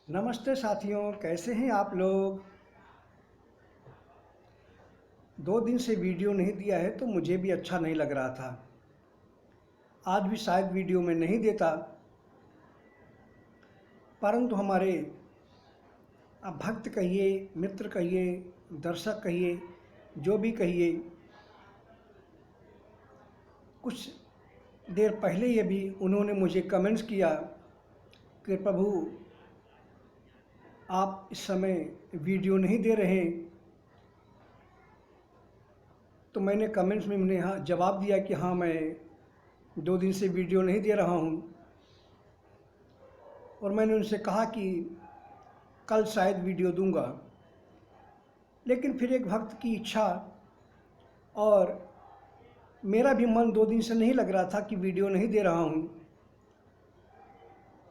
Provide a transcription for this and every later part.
नमस्ते साथियों, कैसे हैं आप लोग। 2 दिन से वीडियो नहीं दिया है तो मुझे भी अच्छा नहीं लग रहा था। आज भी शायद वीडियो में नहीं देता, परंतु हमारे अब भक्त कहिए, मित्र कहिए, दर्शक कहिए, जो भी कहिए, कुछ देर पहले ये भी उन्होंने मुझे कमेंट्स किया कि प्रभु आप इस समय वीडियो नहीं दे रहे। तो मैंने कमेंट्स में उन्हें हाँ जवाब दिया कि हाँ, मैं 2 दिन से वीडियो नहीं दे रहा हूँ। और मैंने उनसे कहा कि कल शायद वीडियो दूंगा। लेकिन फिर एक भक्त की इच्छा और मेरा भी मन 2 दिन से नहीं लग रहा था कि वीडियो नहीं दे रहा हूँ।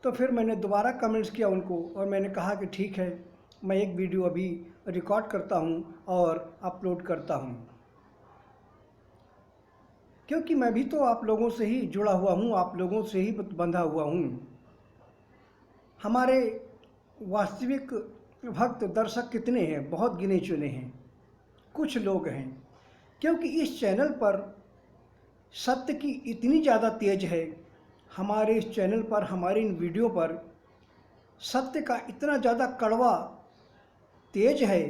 तो फिर मैंने दोबारा कमेंट्स किया उनको और मैंने कहा कि ठीक है, मैं एक वीडियो अभी रिकॉर्ड करता हूँ और अपलोड करता हूँ, क्योंकि मैं भी तो आप लोगों से ही जुड़ा हुआ हूँ, आप लोगों से ही बंधा हुआ हूँ। हमारे वास्तविक भक्त दर्शक कितने हैं? बहुत गिने चुने हैं, कुछ लोग हैं। क्योंकि इस चैनल पर सत्य की इतनी ज़्यादा तेज है, हमारे इस चैनल पर, हमारे इन वीडियो पर सत्य का इतना ज़्यादा कड़वा तेज है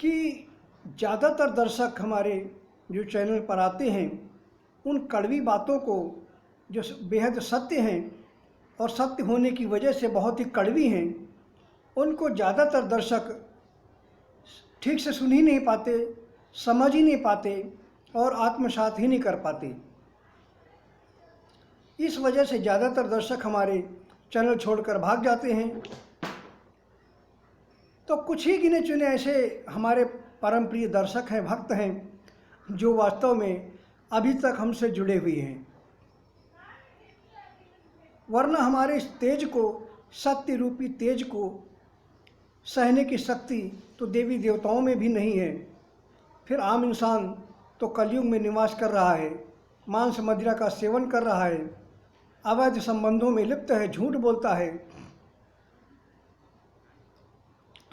कि ज़्यादातर दर्शक हमारे जो चैनल पर आते हैं उन कड़वी बातों को, जो बेहद सत्य हैं और सत्य होने की वजह से बहुत ही कड़वी हैं, उनको ज़्यादातर दर्शक ठीक से सुन ही नहीं पाते, समझ ही नहीं पाते और आत्मसात ही नहीं कर पाते। इस वजह से ज़्यादातर दर्शक हमारे चैनल छोड़कर भाग जाते हैं। तो कुछ ही गिने चुने ऐसे हमारे परम प्रिय दर्शक हैं, भक्त हैं, जो वास्तव में अभी तक हमसे जुड़े हुए हैं। वरना हमारे इस तेज को, सत्य रूपी तेज को सहने की शक्ति तो देवी देवताओं में भी नहीं है। फिर आम इंसान तो कलयुग में निवास कर रहा है, मांस मदिरा का सेवन कर रहा है, अवैध संबंधों में लिप्त है, झूठ बोलता है।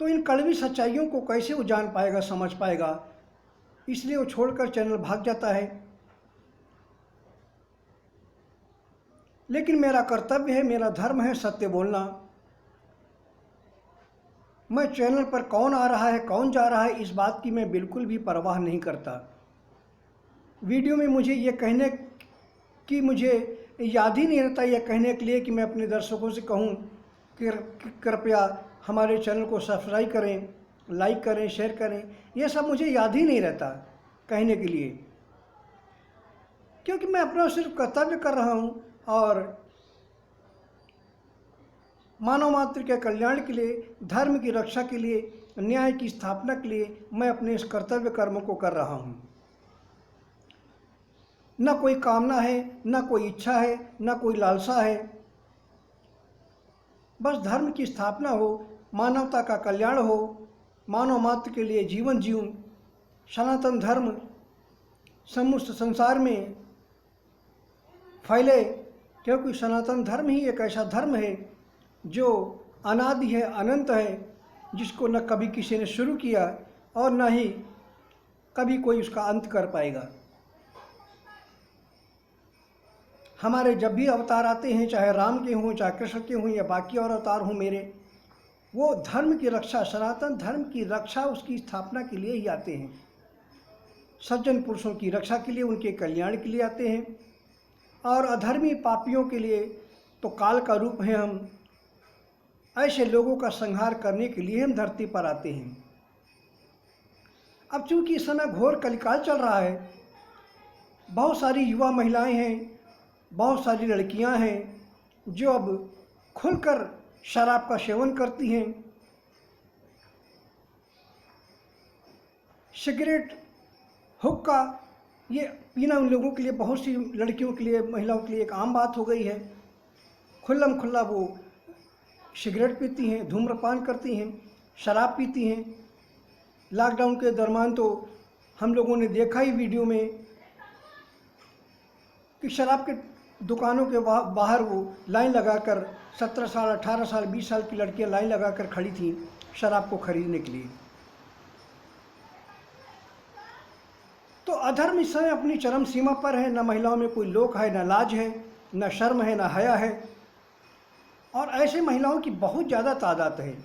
तो इन कड़वी सच्चाइयों को कैसे वो जान पाएगा, समझ पाएगा? इसलिए वो छोड़कर चैनल भाग जाता है। लेकिन मेरा कर्तव्य है, मेरा धर्म है सत्य बोलना। मैं चैनल पर कौन आ रहा है, कौन जा रहा है, इस बात की मैं बिल्कुल भी परवाह नहीं करता। वीडियो में मुझे ये कहने की मुझे याद ही नहीं रहता, यह कहने के लिए कि मैं अपने दर्शकों से कहूँ कि कृपया हमारे चैनल को सब्सक्राइब करें, लाइक करें, शेयर करें। ये सब मुझे याद ही नहीं रहता कहने के लिए, क्योंकि मैं अपना सिर्फ कर्तव्य कर रहा हूँ और मानव मात्र के कल्याण के लिए, धर्म की रक्षा के लिए, न्याय की स्थापना के लिए मैं अपने इस कर्तव्य कर्म को कर रहा हूँ। न कोई कामना है, न कोई इच्छा है, न कोई लालसा है। बस धर्म की स्थापना हो, मानवता का कल्याण हो, मानव मात्र के लिए जीवन जीऊं, सनातन धर्म समस्त संसार में फैले। क्योंकि सनातन धर्म ही एक ऐसा धर्म है जो अनादि है, अनंत है, जिसको न कभी किसी ने शुरू किया और न ही कभी कोई उसका अंत कर पाएगा। हमारे जब भी अवतार आते हैं, चाहे राम के हों, चाहे कृष्ण के हों या बाकी और अवतार हों मेरे, वो धर्म की रक्षा, सनातन धर्म की रक्षा, उसकी स्थापना के लिए ही आते हैं। सज्जन पुरुषों की रक्षा के लिए, उनके कल्याण के लिए आते हैं। और अधर्मी पापियों के लिए तो काल का रूप है हम। ऐसे लोगों का संहार करने के लिए हम धरती पर आते हैं। अब चूंकि इस समय घोर कलिकाल चल रहा है, बहुत सारी युवा महिलाएं हैं, बहुत सारी लड़कियां हैं जो अब खुलकर शराब का सेवन करती हैं, सिगरेट, हुक्का, ये पीना उन लोगों के लिए, बहुत सी लड़कियों के लिए, महिलाओं के लिए एक आम बात हो गई है। खुल्लम खुल्ला वो सिगरेट पीती हैं, धूम्रपान करती हैं, शराब पीती हैं। लॉकडाउन के दरमियान तो हम लोगों ने देखा ही वीडियो में कि शराब के दुकानों के बाहर वो लाइन लगाकर 17 साल 18 साल 20 साल की लड़कियां लाइन लगाकर खड़ी थीं शराब को खरीदने के लिए। तो अधर्म इस समय अपनी चरम सीमा पर है। न महिलाओं में कोई लोक है, न लाज है, न शर्म है, न हया है। और ऐसे महिलाओं की बहुत ज़्यादा तादाद है।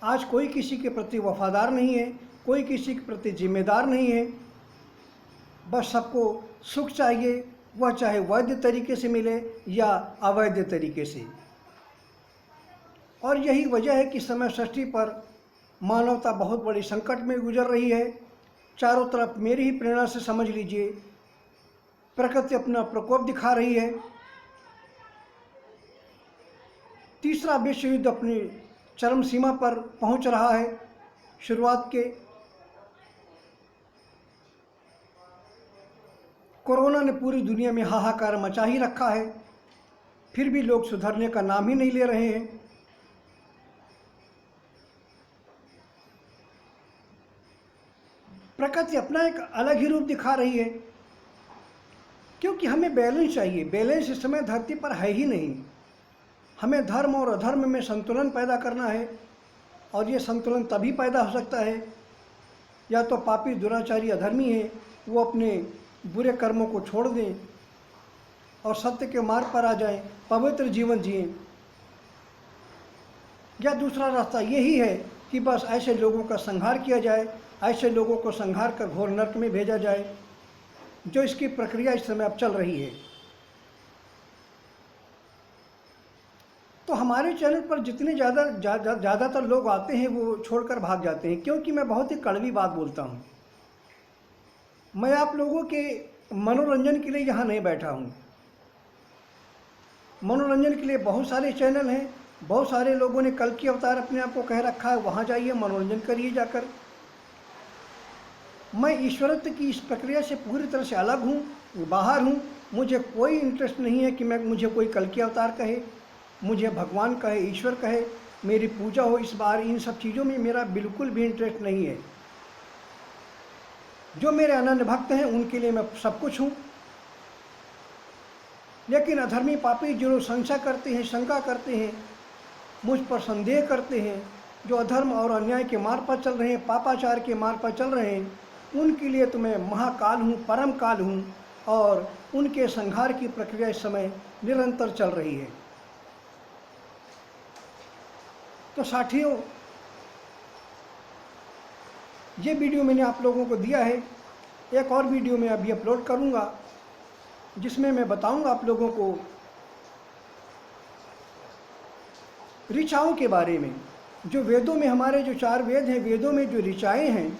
आज कोई किसी के प्रति वफादार नहीं है, कोई किसी के प्रति जिम्मेदार नहीं है। बस सबको सुख चाहिए, वह चाहे वैध तरीके से मिले या अवैध तरीके से। और यही वजह है कि समय षष्ठी पर मानवता बहुत बड़े संकट में गुजर रही है। चारों तरफ मेरी ही प्रेरणा से समझ लीजिए, प्रकृति अपना प्रकोप दिखा रही है। तीसरा विश्व युद्ध अपनी चरम सीमा पर पहुंच रहा है। शुरुआत के कोरोना ने पूरी दुनिया में हाहाकार मचा ही रखा है, फिर भी लोग सुधरने का नाम ही नहीं ले रहे हैं। प्रकृति अपना एक अलग ही रूप दिखा रही है, क्योंकि हमें बैलेंस चाहिए। बैलेंस इस समय धरती पर है ही नहीं। हमें धर्म और अधर्म में संतुलन पैदा करना है, और ये संतुलन तभी पैदा हो सकता है या तो पापी दुराचारी अधर्मी है वो अपने बुरे कर्मों को छोड़ दें और सत्य के मार्ग पर आ जाएं, पवित्र जीवन जिएं, या दूसरा रास्ता यही है कि बस ऐसे लोगों का संहार किया जाए, ऐसे लोगों को संहार कर घोर नरक में भेजा जाए, जो इसकी प्रक्रिया इस समय अब चल रही है। तो हमारे चैनल पर जितने ज़्यादातर लोग आते हैं वो छोड़कर भाग जाते हैं, क्योंकि मैं बहुत ही कड़वी बात बोलता हूँ। मैं आप लोगों के मनोरंजन के लिए यहाँ नहीं बैठा हूँ। मनोरंजन के लिए बहुत सारे चैनल हैं, बहुत सारे लोगों ने कल की अवतार अपने आप को कह रखा है, वहाँ जाइए मनोरंजन करिए जाकर। मैं ईश्वरत्व की इस प्रक्रिया से पूरी तरह से अलग हूँ, बाहर हूँ। मुझे कोई इंटरेस्ट नहीं है कि मुझे कोई कल की अवतार कहे, मुझे भगवान कहे, ईश्वर कहे, मेरी पूजा हो इस बार, इन सब चीज़ों में मेरा बिल्कुल भी इंटरेस्ट नहीं है। जो मेरे अनन्य भक्त हैं उनके लिए मैं सब कुछ हूँ। लेकिन अधर्मी पापी जो संशय करते हैं, शंका करते हैं, मुझ पर संदेह करते हैं, जो अधर्म और अन्याय के मार्ग पर चल रहे हैं, पापाचार के मार्ग पर चल रहे हैं, उनके लिए तो मैं महाकाल हूँ, परम काल हूँ, और उनके संहार की प्रक्रिया इस समय निरंतर चल रही है। तो साथियों, ये वीडियो मैंने आप लोगों को दिया है। एक और वीडियो मैं अभी अपलोड करूँगा जिसमें मैं बताऊँगा आप लोगों को ऋचाओं के बारे में। जो वेदों में, हमारे जो 4 वेद हैं, वेदों में जो ऋचाएँ हैं,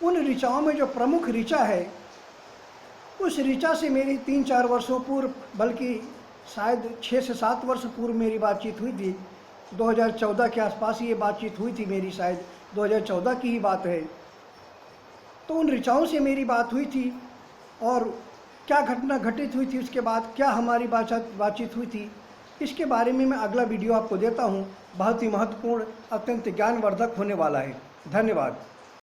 उन ऋचाओं में जो प्रमुख ऋचा है, उस ऋचा से मेरी 3-4 वर्षों पूर्व, बल्कि शायद 6 से 7 वर्ष पूर्व मेरी बातचीत हुई थी। 2014 के आसपास ये बातचीत हुई थी मेरी, शायद 2014 की ही बात है। तो उन ऋचाओं से मेरी बात हुई थी, और क्या घटना घटित हुई थी, उसके बाद क्या हमारी बातचीत हुई थी, इसके बारे में मैं अगला वीडियो आपको देता हूँ। बहुत ही महत्वपूर्ण, अत्यंत ज्ञानवर्धक होने वाला है। धन्यवाद।